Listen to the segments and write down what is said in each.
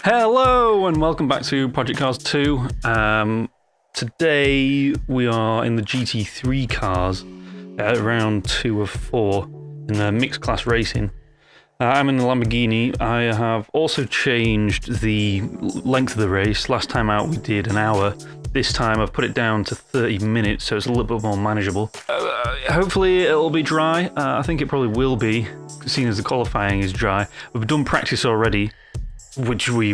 Hello and welcome back to Project Cars 2. Today we are in the GT3 cars at round 2 of 4 in the mixed class racing. I'm in the Lamborghini. I have also changed the length of the race. Last time out we did an hour. This time I've put it down to 30 minutes, so it's a little bit more manageable. Hopefully it'll be dry. I think it probably will be, seeing as the qualifying is dry. We've done practice already, which we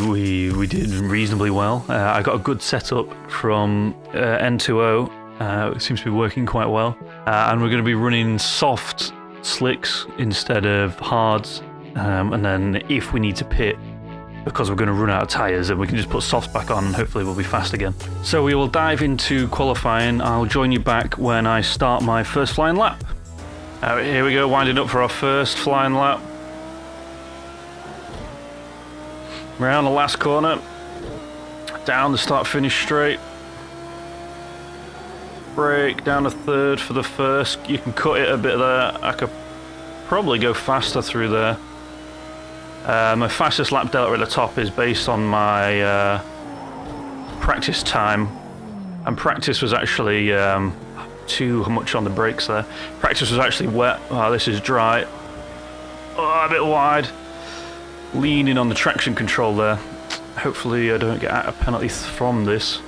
did reasonably well. I got a good setup from N2O. It seems to be working quite well. And we're going to be running soft slicks instead of hards. And then if we need to pit, because we're going to run out of tyres, then we can just put softs back on and hopefully we'll be fast again. So we will dive into qualifying. I'll join you back when I start my first flying lap. Here we go, winding up for our first flying lap. Round the last corner, down the start-finish straight, brake down the third for the first. You can cut it a bit there. I could probably go faster through there. My fastest lap delta at the top is based on my practice time, and practice was actually too much on the brakes there. Practice was actually wet. Oh, this is dry. Oh, a bit wide. Leaning on the traction control there. Hopefully I don't get a penalty from this.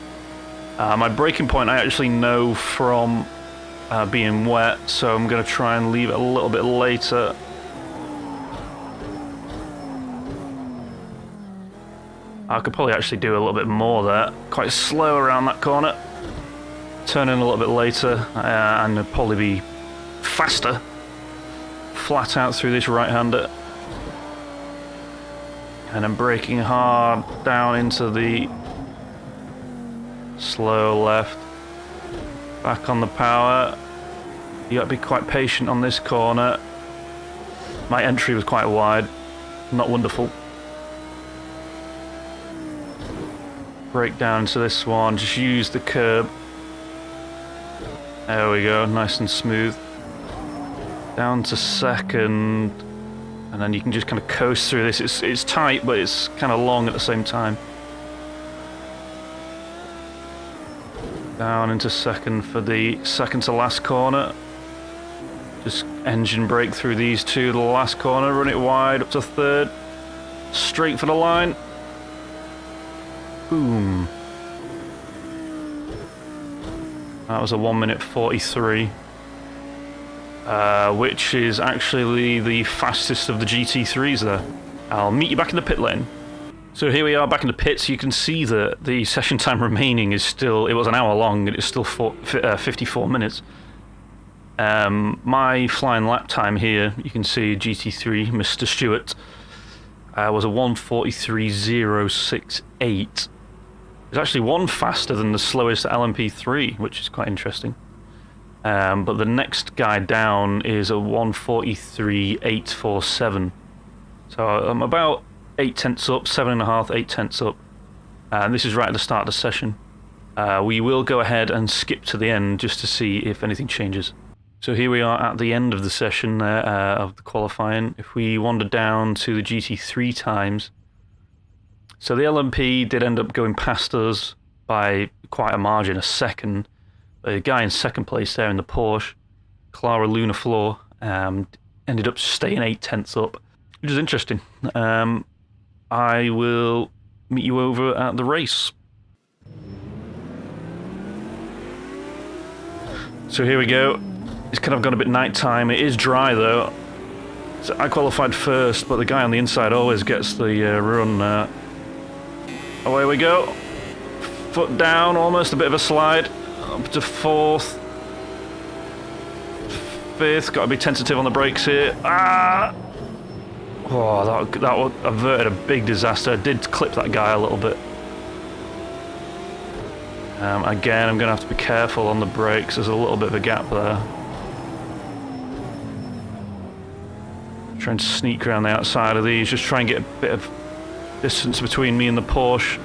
My braking point I actually know from being wet, so I'm going to try and leave it a little bit later. I could probably actually do a little bit more there. Quite slow around that corner. Turn in a little bit later and I'll probably be faster. Flat out through this right-hander. And I'm braking hard down into the slow left. Back on the power. You got to be quite patient on this corner. My entry was quite wide. Not wonderful. Brake down into this one. Just use the curb. There we go. Nice and smooth. Down to second. And then you can just kind of coast through this. It's tight, but it's kind of long at the same time. Down into second for the second to last corner. Just engine brake through these two. The last corner, run it wide up to third. Straight for the line. Boom. That was a 1:43. Which is actually the fastest of the GT3s there. I'll meet you back in the pit lane. So here we are back in the pits. You can see that the session time remaining is still, it was an hour long and it's still 54 minutes. My flying lap time here, you can see GT3, Mr. Stewart, was a 1:43.068. It's actually one faster than the slowest LMP3, which is quite interesting. But the next guy down is a 1:43.847. So I'm about 8 tenths up, 7.5, 8 tenths up. And this is right at the start of the session. We will go ahead and skip to the end just to see if anything changes. So here we are at the end of the session there, of the qualifying. If we wander down to the GT3 times. So the LMP did end up going past us by quite a margin, a second. The guy in second place there in the Porsche, Clara Luna Floor, ended up staying 8 tenths up, which is interesting. I will meet you over at the race. So here we go. It's kind of gone a bit nighttime. It is dry though. So I qualified first, but the guy on the inside always gets the run. Away we go. Foot down, almost a bit of a slide. Up to fourth. Fifth, got to be tentative on the brakes here. Ah! Oh, that averted a big disaster. I did clip that guy a little bit. Again, I'm going to have to be careful on the brakes. There's a little bit of a gap there. Trying to sneak around the outside of these, just try and get a bit of distance between me and the Porsche.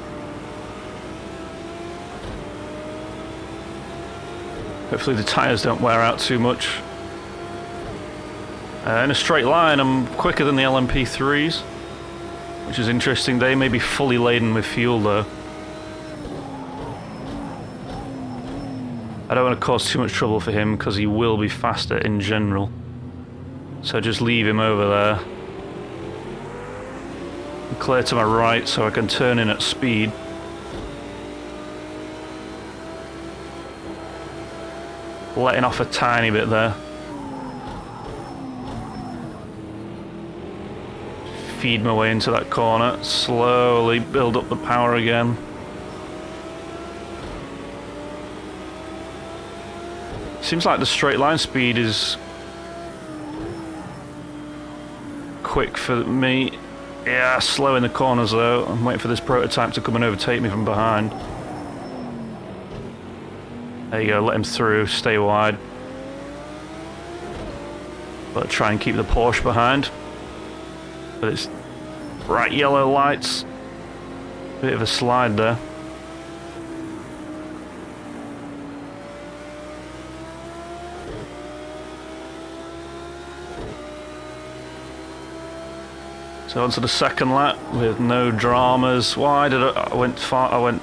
Hopefully the tyres don't wear out too much. In a straight line, I'm quicker than the LMP3s. which is interesting. They may be fully laden with fuel though. I don't want to cause too much trouble for him because he will be faster in general. So just leave him over there. Clear to my right so I can turn in at speed. Letting off a tiny bit there. Feed my way into that corner. Slowly build up the power again. Seems like the straight line speed is quick for me. Yeah, slow in the corners though. I'm waiting for this prototype to come and overtake me from behind. There you go, let him through, stay wide. But try and keep the Porsche behind. But it's bright yellow lights. Bit of a slide there. So on to the second lap with no dramas. Why did I went far?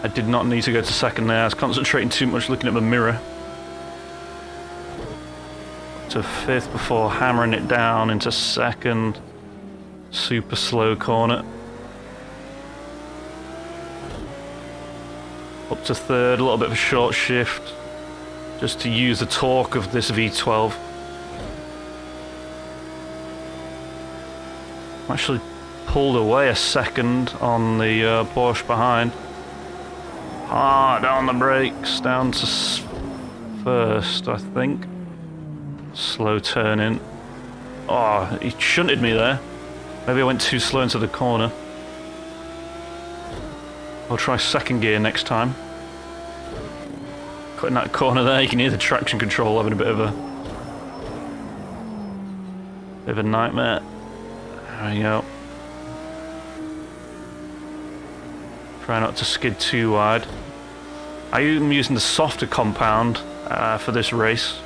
I did not need to go to second there. I was concentrating too much looking at the mirror. To fifth before hammering it down into second. Super slow corner. Up to third, a little bit of a short shift. Just to use the torque of this V12. Actually pulled away a second on the Porsche behind. Hard on the brakes, down to first, I think. Slow turning. Oh, he shunted me there. Maybe I went too slow into the corner. I'll try second gear next time. Cutting that corner there, you can hear the traction control having a bit of a nightmare. There you go. Try not to skid too wide. I am using the softer compound for this race,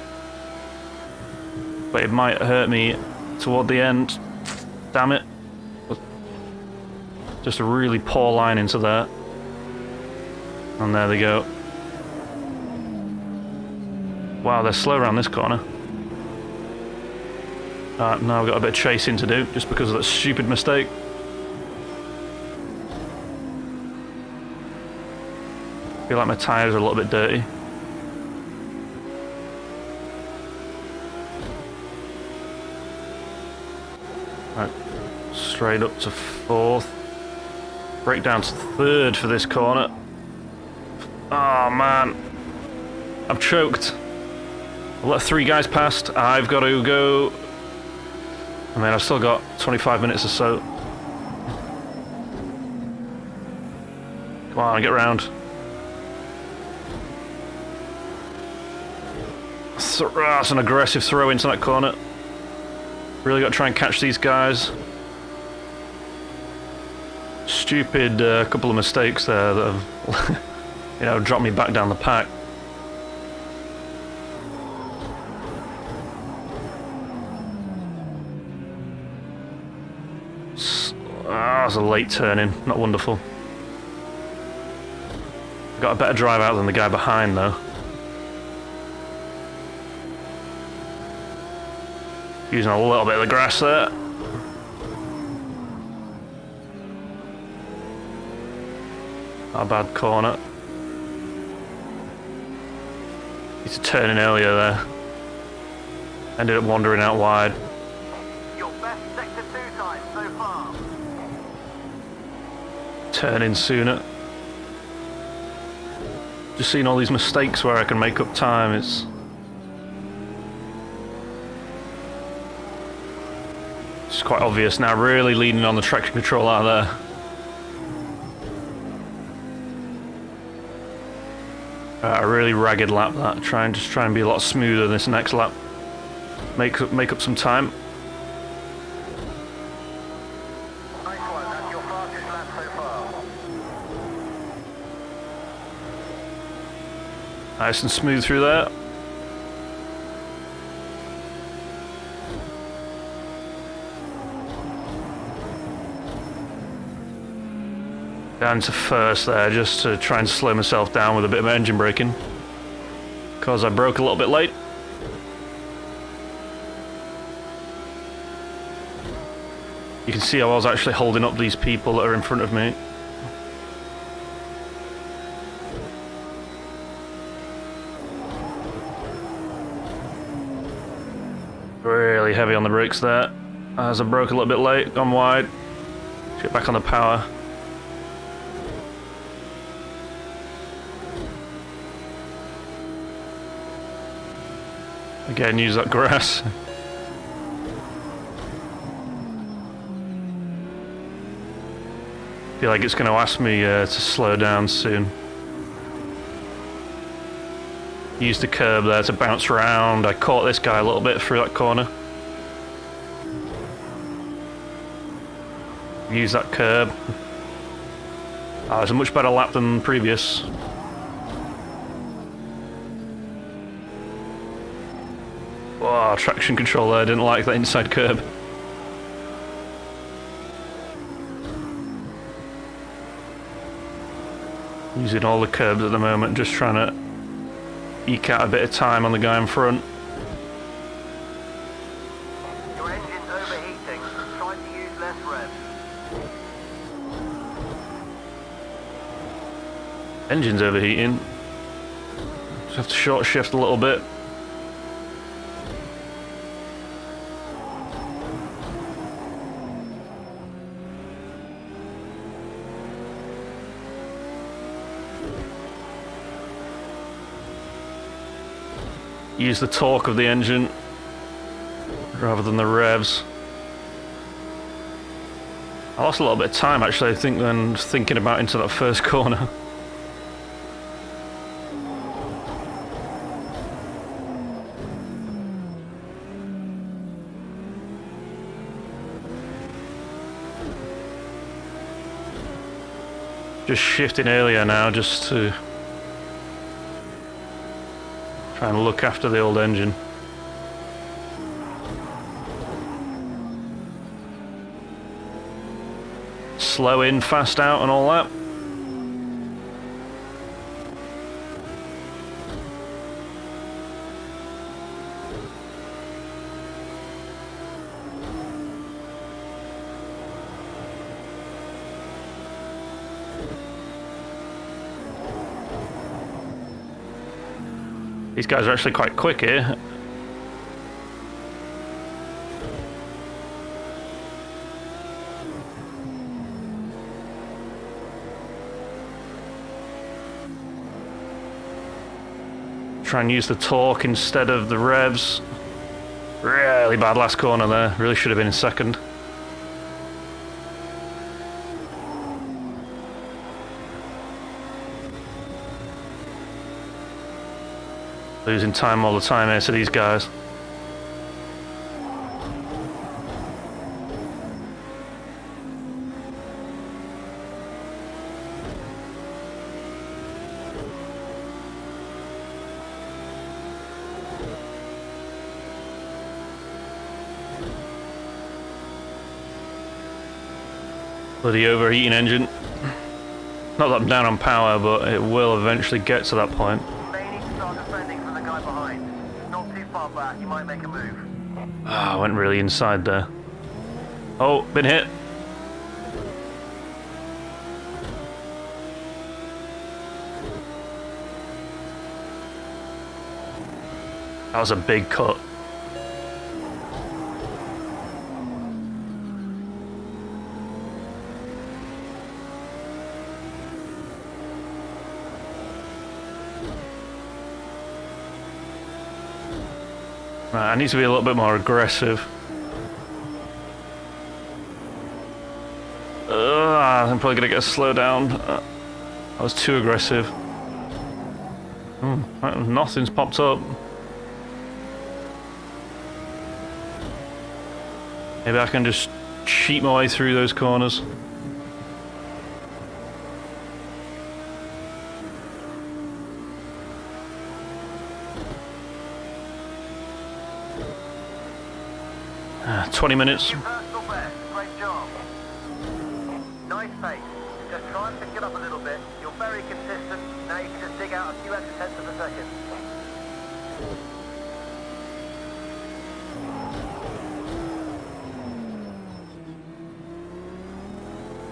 but it might hurt me toward the end. Damn it. Just a really poor line into there. And there they go. Wow, they're slow around this corner. Now I've got a bit of chasing to do, just because of that stupid mistake. I feel like my tyres are a little bit dirty. Right, straight up to fourth. Break down to third for this corner. Oh man, I've choked. I've let 3 guys past. I've got to go. I mean, I've still got 25 minutes or so. Come on, get round. That's an aggressive throw into that corner. Really got to try and catch these guys. Stupid couple of mistakes there that have, you know, dropped me back down the pack. That was a late turn in, not wonderful. Got a better drive out than the guy behind though. Using a little bit of the grass there. Not a bad corner. Need to turn in earlier there. Ended up wandering out wide. Your best sector 2 time so far. Turn in sooner. Just seeing all these mistakes where I can make up time. It's quite obvious now. Really leaning on the traction control out there. A really ragged lap that. Try and be a lot smoother this next lap. Make up some time. Nice one, that's your fastest lap so far. Nice and smooth through there. Down to first there, just to try and slow myself down with a bit of engine braking. Because I broke a little bit late. You can see I was actually holding up these people that are in front of me. Really heavy on the brakes there. As I broke a little bit late, gone wide. Get back on the power. Again, use that grass. Feel like it's going to ask me to slow down soon. Use the curb there to bounce around. I caught this guy a little bit through that corner. Use that curb. Oh, it's a much better lap than previous. Oh, traction control there, didn't like that inside curb. Using all the curbs at the moment, just trying to eke out a bit of time on the guy in front. Your engine's overheating. Try to use less revs. Engine's overheating. Just have to short shift a little bit. Use the torque of the engine rather than the revs. I lost a little bit of time actually, I think, when thinking about into that first corner. Just shifting earlier now, just to try and look after the old engine. Slow in, fast out and all that. These guys are actually quite quick here. Try and use the torque instead of the revs. Really bad last corner there. Really should have been in second. Losing time all the time here to these guys. Bloody overheating engine. Not that I'm down on power, but it will eventually get to that point. You might make a move. I went really inside there. Oh, been hit. That was a big cut. Right, I need to be a little bit more aggressive. I'm probably gonna get a slow down. I was too aggressive. Nothing's popped up. Maybe I can just cheat my way through those corners. Ah, 20 minutes. Your personal best. Great job. Nice pace. Just try and pick it up a little bit. You're very consistent. Now you can just dig out a few extra tenths of a second.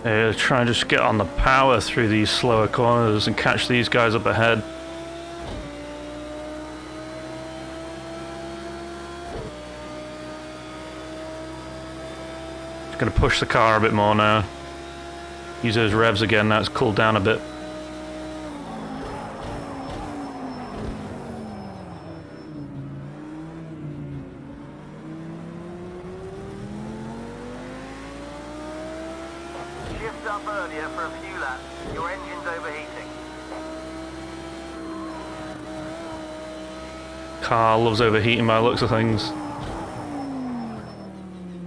Yeah, try and just get on the power through these slower corners and catch these guys up ahead. Just gonna push the car a bit more now. Use those revs again, now it's cooled down a bit. Shift up earlier for a few laps. Your engine's overheating. Car loves overheating by the looks of things.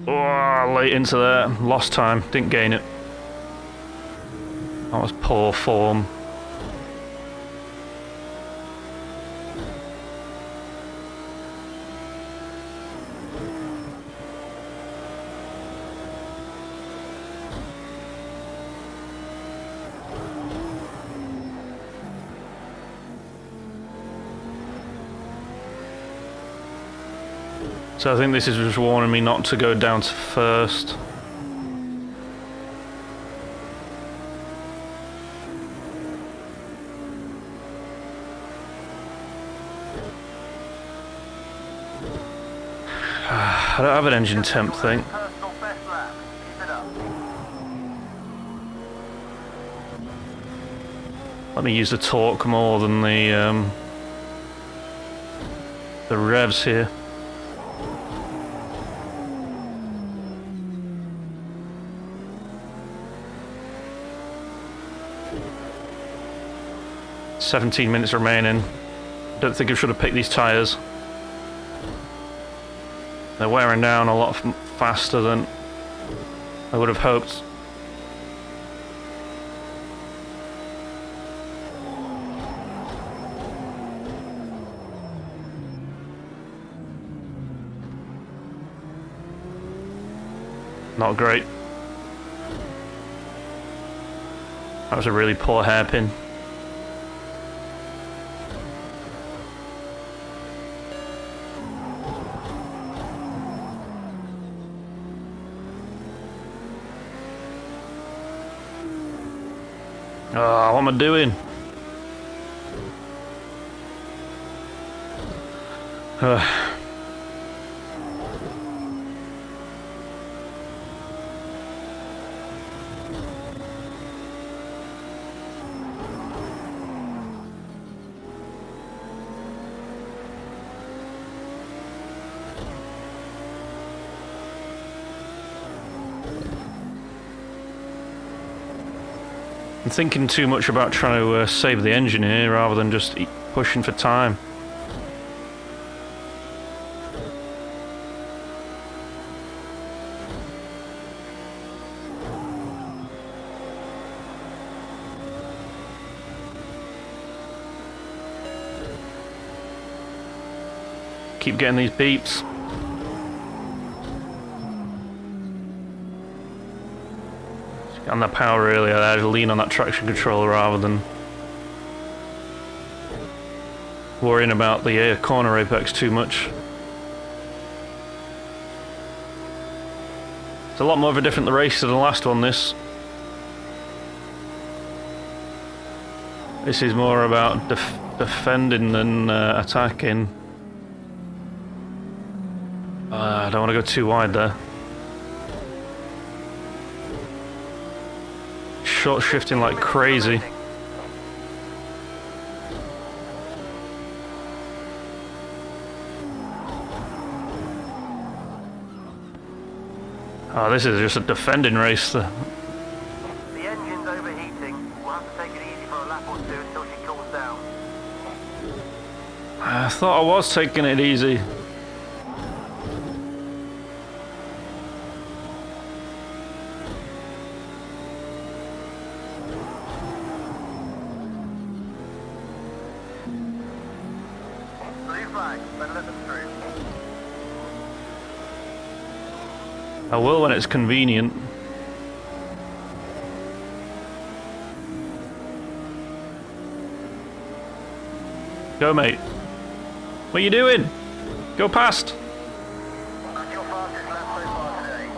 Oh, late into there. Lost time, didn't gain it. That was poor form. So I think this is just warning me not to go down to first. I don't have an engine temp thing. Personal best lap. Keep it up. Let me use the torque more than the revs here. "17 minutes remaining. Don't think I should have picked these tyres. They're wearing down a lot faster than I would have hoped." Not great. That was a really poor hairpin. Oh, what am I doing? I'm thinking too much about trying to save the engine here rather than just pushing for time. Keep getting these beeps. On that power really, I had to lean on that traction control rather than worrying about the corner apex too much. It's a lot more of a different race than the last one, this. This is more about defending than attacking. I don't want to go too wide there. Short shifting like crazy. Oh, this is just a defending race. The engine's overheating. We'll have to take it easy for a lap or two until she cools down. I thought I was taking it easy. Better let them through. I will when it's convenient. Go, mate. What are you doing? Go past. That's your fastest lap so far today.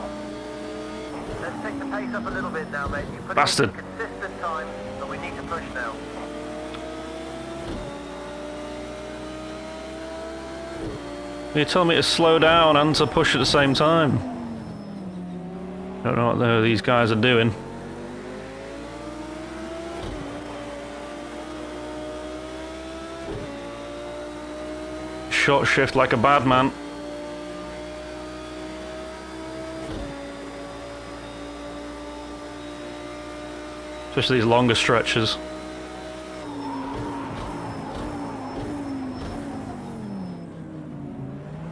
Let's take the pace up a little bit now, mate. You put Bastard. in consistent time, but we need to push now. You're telling me to slow down and to push at the same time. Don't know what these guys are doing. Short shift like a bad man. Especially these longer stretches.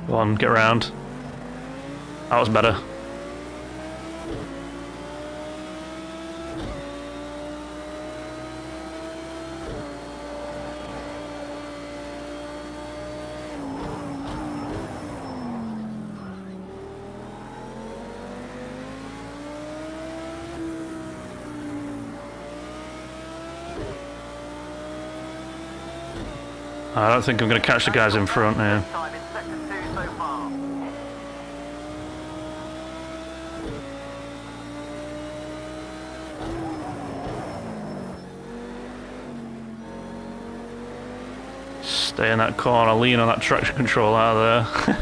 Go on, get around. That was better. I don't think I'm going to catch the guys in front here. Time in sector 2 so far. Stay in that corner, lean on that traction control out of there.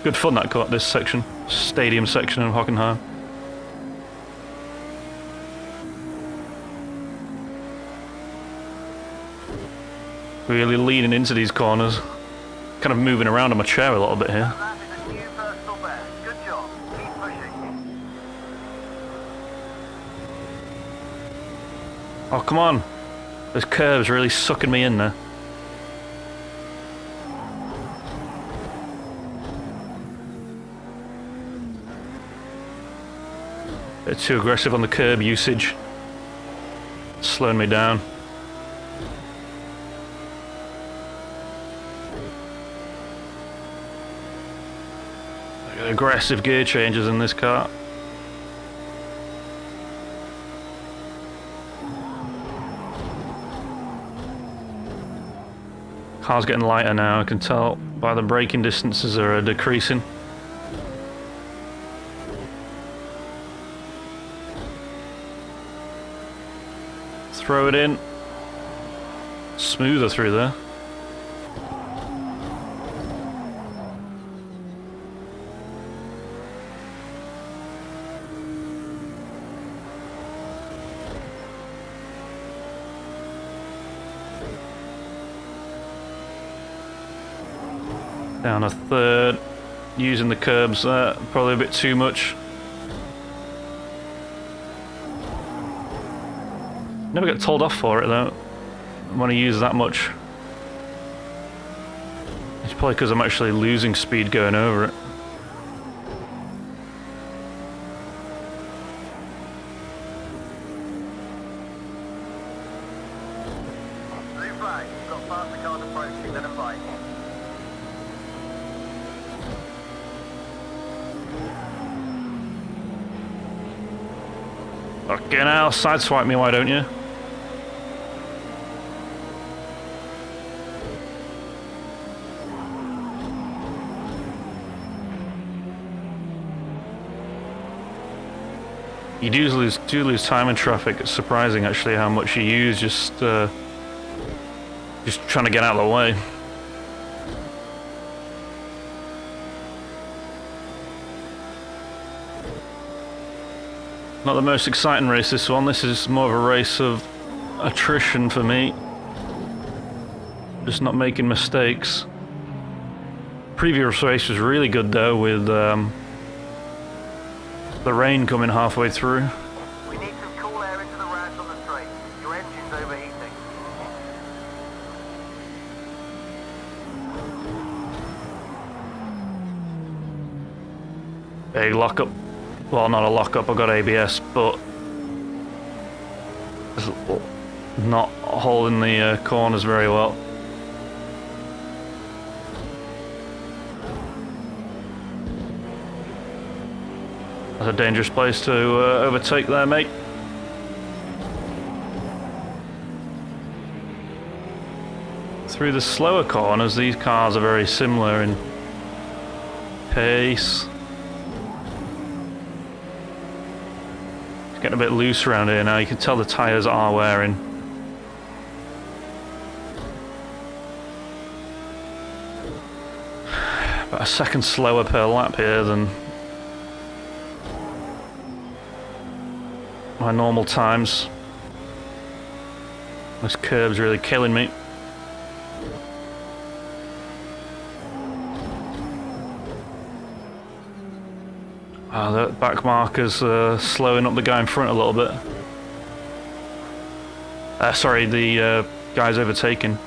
Good fun, this section. Stadium section of Hockenheim. Really leaning into these corners. Kind of moving around on my chair a little bit here. That is a new personal best. Good job. Keep pushing. Oh, come on. Those curves really sucking me in there. Bit too aggressive on the curb usage. Slowing me down. Aggressive gear changes in this car. Car's getting lighter now, I can tell by the braking distances are decreasing. Throw it in. Smoother through there. Down a third, using the curbs there, probably a bit too much. Never get told off for it though, when I use that much. It's probably because I'm actually losing speed going over it. Blue flag. You've got faster cars approaching. Let them fight. Fucking hell, sideswipe me, why don't you? You do lose time in traffic. It's surprising actually how much you use just trying to get out of the way. Not the most exciting race, this one. This is more of a race of attrition for me. Just not making mistakes. Previous race was really good though, with the rain coming halfway through. We need some cool air into the rads on the straight. Your engine's overheating. A lockup. Well, not a lockup, I got ABS, but not holding the corners very well. That's a dangerous place to overtake there, mate. through the slower corners, these cars are very similar in pace. It's getting a bit loose around here now. You can tell the tyres are wearing. About a second slower per lap here than my normal times. This curb's really killing me. The back marker's slowing up the guy in front a little bit. Sorry, the guy's overtaken.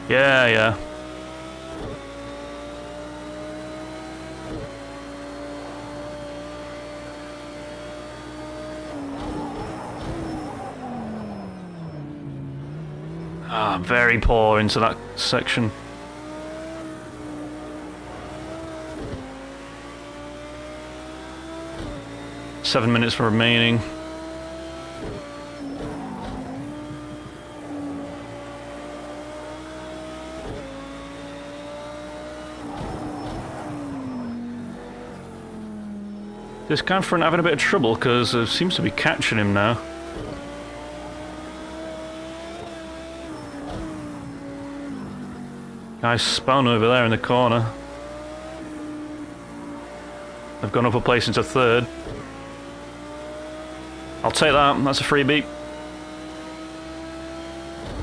Yeah, yeah. Very poor into that section. Seven minutes remaining. This guy in front having a bit of trouble because it seems to be catching him now. Guy's spun over there in the corner. They've gone up a place into third. I'll take that, that's a freebie.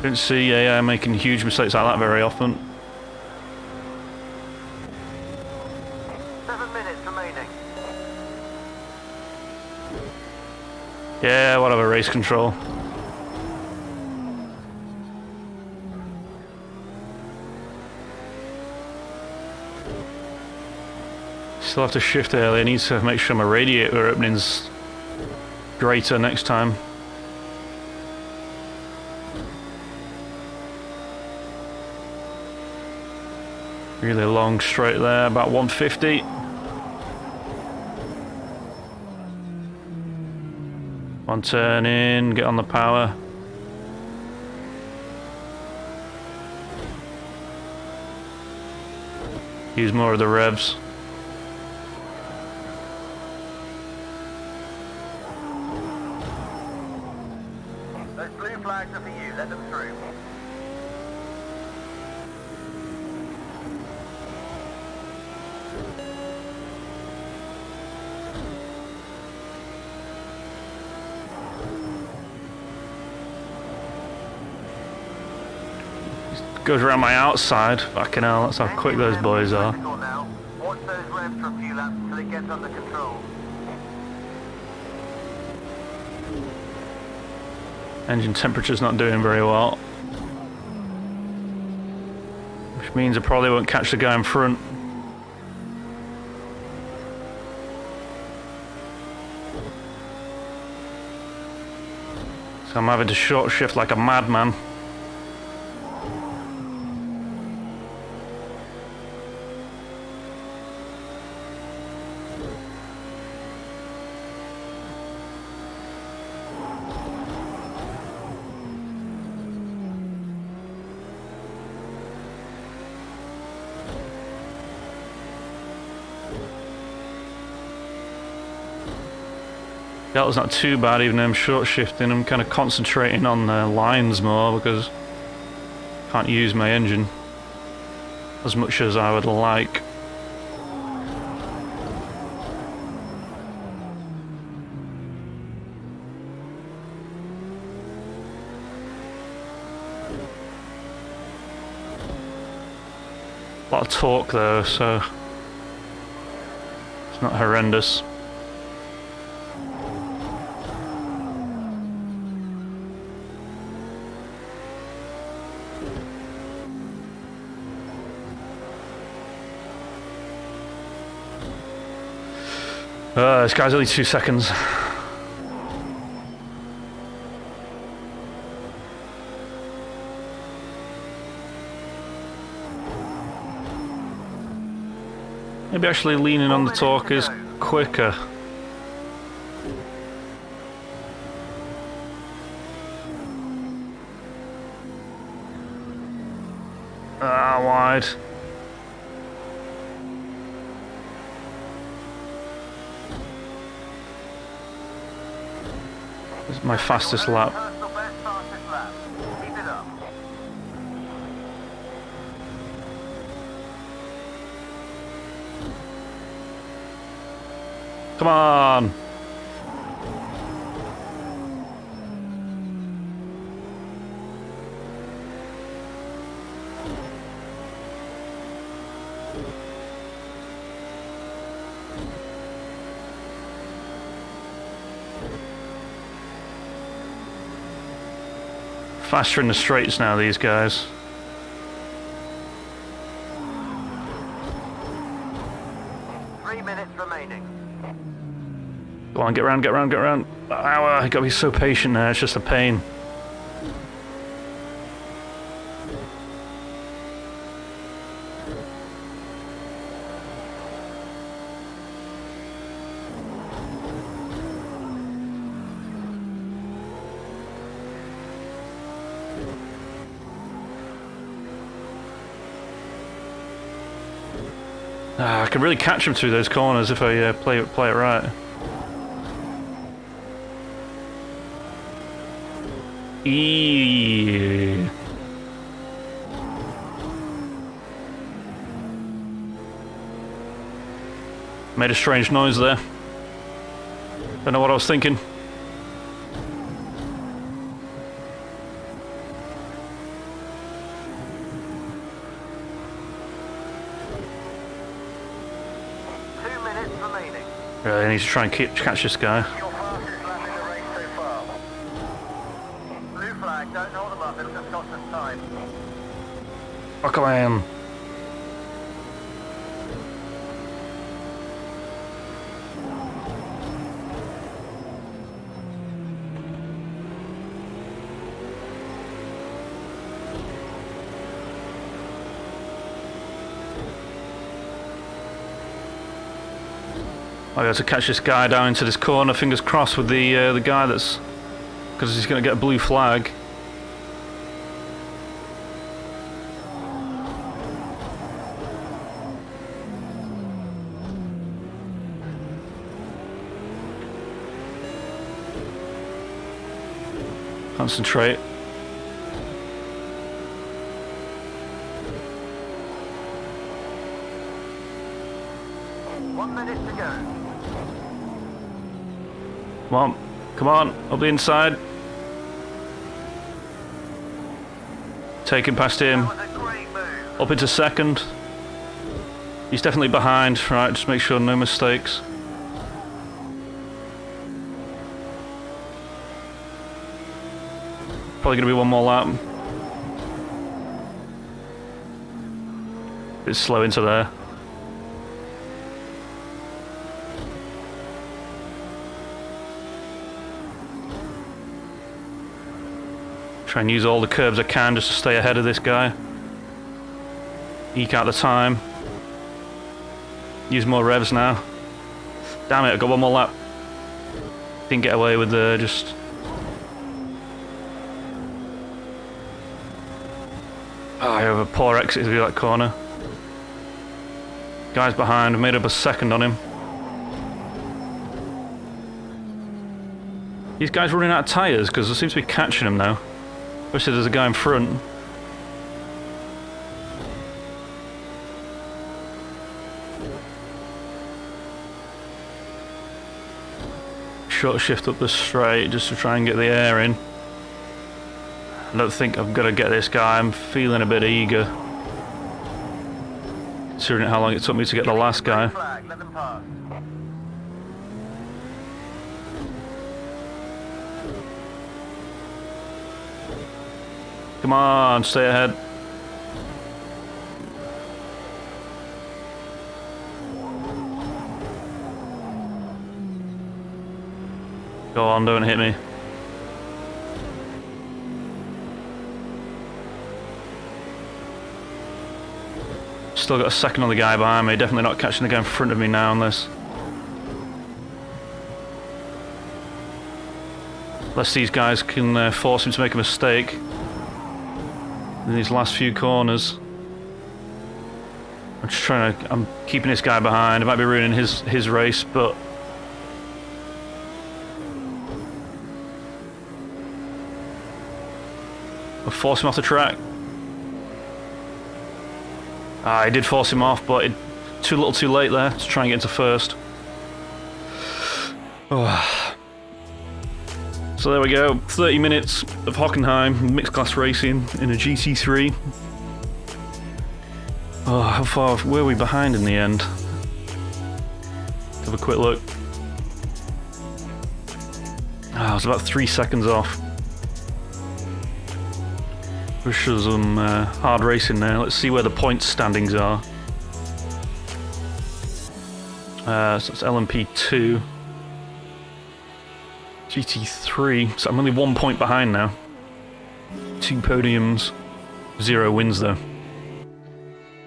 Don't see AI making huge mistakes like that very often. 7 minutes remaining. Yeah, whatever, race control. Still have to shift early. I need to make sure my radiator opening's greater next time. Really long straight there, about 150. One turn in, get on the power. Use more of the revs. Those blue flags are for you, let them through. Goes around my outside. Fucking hell, that's how quick those boys are. Now. Watch those revs for a few laps until it gets under control. Engine temperature's not doing very well. Which means I probably won't catch the guy in front. So I'm having to short shift like a madman. That was not too bad, even though I'm short shifting. I'm kind of concentrating on the lines more because I can't use my engine as much as I would like. A lot of torque though, so it's not horrendous. This guy's only 2 seconds. Maybe actually leaning on the torque is quicker. Ah, wide. This is my fastest lap. Personal best fastest lap. Keep it up. Come on! Faster in the straights now, these guys. Remaining. Go on, get around, get around, get around. Ow, I gotta be so patient there, it's just a pain. I can really catch him through those corners if I play it right. Eee. Made a strange noise there. Don't know what I was thinking. Really, I need to try and catch this guy. Your fastest lap in the race so far. Blue flag, don't hold them up, it'll just cost us time. Hockenheim. I got to catch this guy down into this corner. Fingers crossed with the guy that's, because he's going to get a blue flag. Concentrate. Come on, come on, up the inside. Taking past him. Up into second. He's definitely behind, right, just make sure no mistakes. Probably gonna be one more lap. Bit slow into there. Try and use all the curbs I can just to stay ahead of this guy. Eke out the time. Use more revs now. Damn it, I got one more lap. Didn't get away with just... Oh, I have a poor exit through that corner. Guy's behind, I made up a second on him. These guys running out of tyres because I seem to be catching them now. Especially there's a guy in front. Short shift up the straight just to try and get the air in. I don't think I've got to get this guy. I'm feeling a bit eager. Considering how long it took me to get the last guy. Come on, stay ahead. Go on, don't hit me. still got a second on the guy behind me. Definitely not catching the guy in front of me now on this. Unless these guys can force him to make a mistake in these last few corners. I'm just trying to... I'm keeping this guy behind. It might be ruining his race, but... I'll force him off the track. I did force him off, but too little too late there to try and get into first. Oh. So there we go, 30 minutes of Hockenheim mixed class racing in a GT3. Oh, how far were we behind in the end? Let's have a quick look. I was about 3 seconds off. Wish there was some hard racing there. Let's see where the points standings are. So it's LMP2. GT3, so I'm only 1 point behind now. 2 podiums, 0 wins though.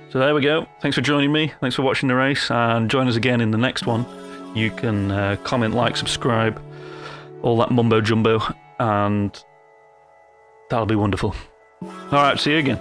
So there we go. Thanks for joining me. Thanks for watching the race, and join us again in the next one. You can comment, like, subscribe, all that mumbo jumbo, and that'll be wonderful. Alright, see you again.